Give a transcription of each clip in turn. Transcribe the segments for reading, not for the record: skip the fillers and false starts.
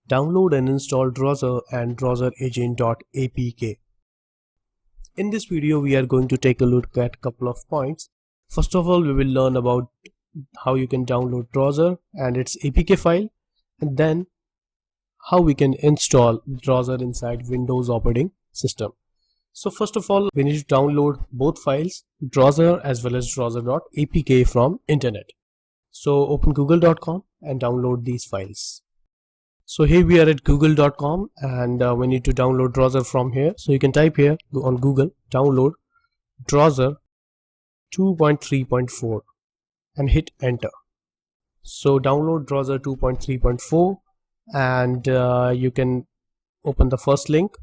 Download and install drozer and drozeragent.apk. In this video, we are going to take a look at a couple of points. First of all, we will learn about how you can download drozer and its APK file, and then how we can install drozer inside Windows operating system. So first of all, we need to download both files, drozer as well as drozer.apk from internet. So open google.com and download these files. So here we are at google.com, and we need to download drozer from here. So you can type here on Google, download drozer 2.3.4 and hit enter. So download drozer 2.3.4, and you can open the first link,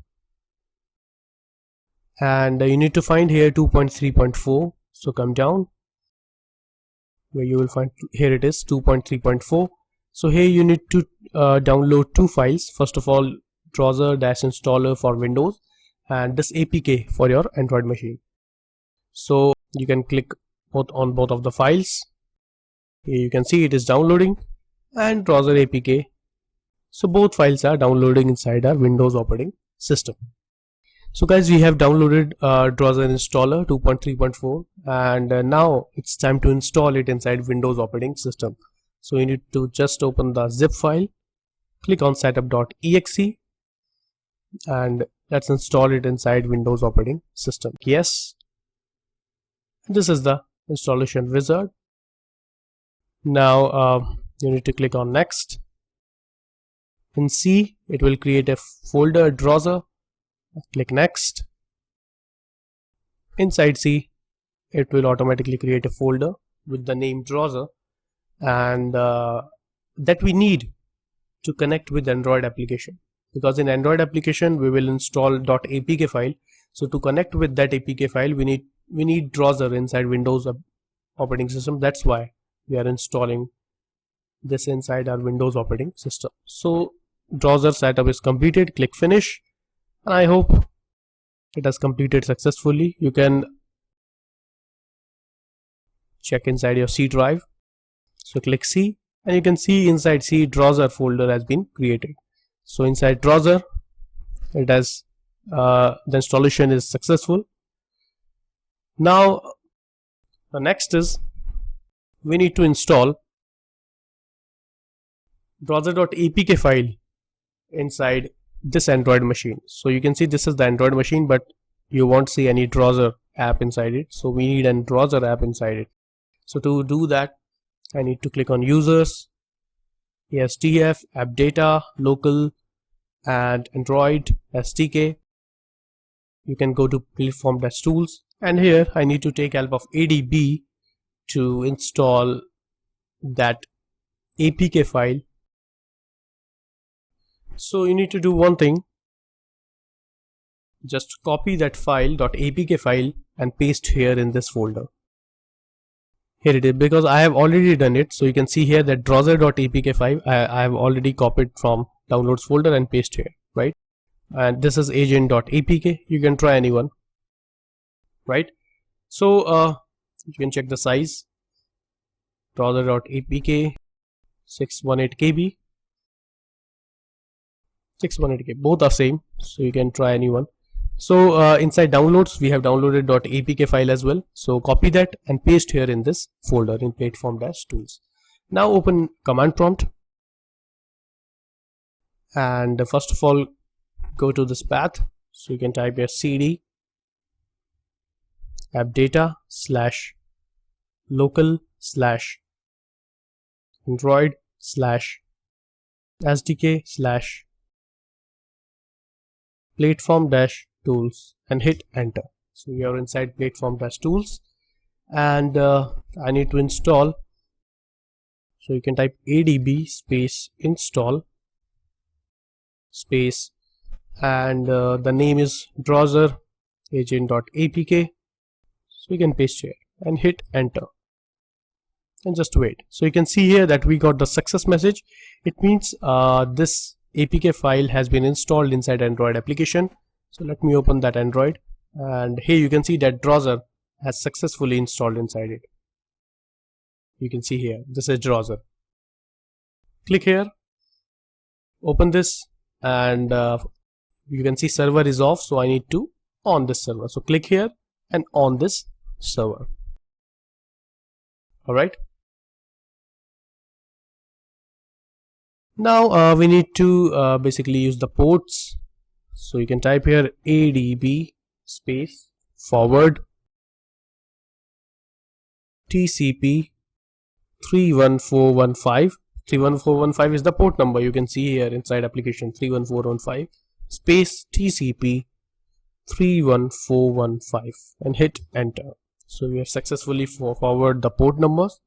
and you need to find here 2.3.4. so come down where you will find, here it is, 2.3.4. so here you need to download two files. First of all, drozer-installer for Windows and this APK for your Android machine. So you can click on both of the files. Here you can see it is downloading, and drozer APK. So both files are downloading inside our Windows operating system. So guys, we have downloaded drozer installer 2.3.4, and now it's time to install it inside Windows operating system. So you need to just open the zip file, click on setup.exe, and let's install it inside Windows operating system. Yes, this is the installation wizard. Now you need to click on next. In C, it will create a folder drozer. Click next. Inside C, it will automatically create a folder with the name drozer, and that we need to connect with Android application, because in Android application we will install .apk file. So to connect with that APK file, we need drozer inside Windows operating system. That's why we are installing this inside our Windows operating system. So drozer setup is completed. Click finish, and I hope it has completed successfully. You can check inside your C drive. So click C, and you can see inside C drozer folder has been created. So inside drozer, it has the installation is successful. Now the next is we need to install drozer.apk file inside this Android machine. So you can see this is the Android machine, but you won't see any drozer app inside it. So we need a drozer app inside it. So to do that, I need to click on users, ASTF, app data, local, and Android SDK. You can go to platform-tools, and here I need to take help of ADB to install that APK file. So you need to do one thing, just copy that file .apk file and paste here in this folder. Here it is, because I have already done it. So you can see here that drozer.apk file I have already copied from downloads folder and paste here, right? And this is agent.apk. you can try anyone, right? So you can check the size, drozer.apk 618 KB, 618 KB, both are same, so you can try anyone. So inside downloads, we have downloaded .apk file as well. So copy that and paste here in this folder in platform-tools. Now open command prompt, and first of all go to this path. So you can type here cd app data / local / Android / SDK / platform-tools and hit enter. So we are inside platform-tools, and I need to install. So you can type adb space install space, and the name is drozer agent.apk. so you can paste here and hit enter and just wait. So you can see here that we got the success message. It means this APK file has been installed inside Android application. So let me open that Android, and here you can see that drozer has successfully installed inside it. You can see here, this is drozer. Click here, open this, and you can see server is off, so I need to on this server. So click here and on this server. Alright, now we need to basically use the ports. So you can type here ADB space forward TCP 31415. 31415 is the port number. You can see here inside application 31415 space TCP 31415 and hit enter. So we have successfully forwarded the port numbers,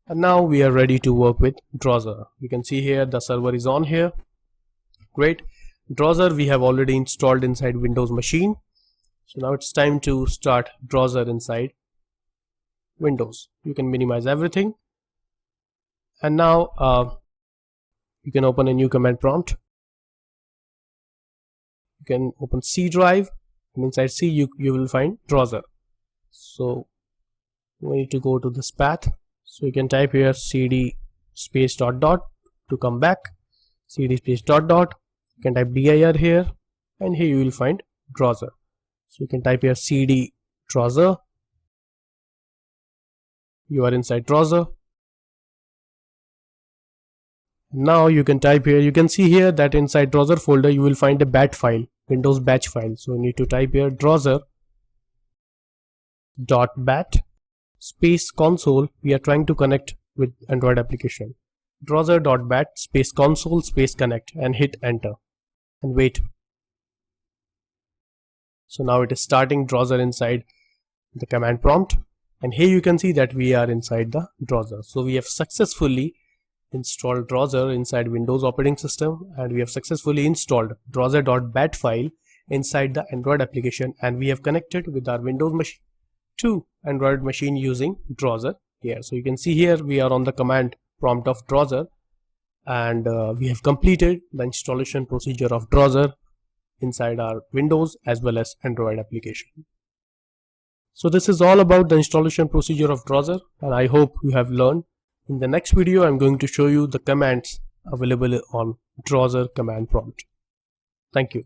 and now we are ready to work with drozer. You can see here the server is on here. Great. Drozer we have already installed inside Windows machine. So now it's time to start drozer inside Windows. You can minimize everything, and now you can open a new command prompt. You can open C drive, and inside C you will find drozer. So we need to go to this path. So you can type here cd space dot dot to come back, cd space dot dot. You can type dir here, and here you will find drozer. So you can type here cd drozer. You are inside drozer. Now you can type here, you can see here that inside drozer folder you will find a bat file, Windows batch file. So you need to type here drozer .bat space console. We are trying to connect with Android application. Drozer.bat space console space connect, and hit enter and wait. So now it is starting drozer inside the command prompt, and here you can see that we are inside the drozer. So we have successfully installed drozer inside Windows operating system, and we have successfully installed drozer.bat file inside the Android application, and we have connected with our Windows machine to Android machine using drozer here. So you can see here we are on the command prompt of drozer, and we have completed the installation procedure of drozer inside our Windows as well as Android application. So this is all about the installation procedure of drozer, and I hope you have learned. In the next video I'm going to show you the commands available on drozer command prompt. Thank you.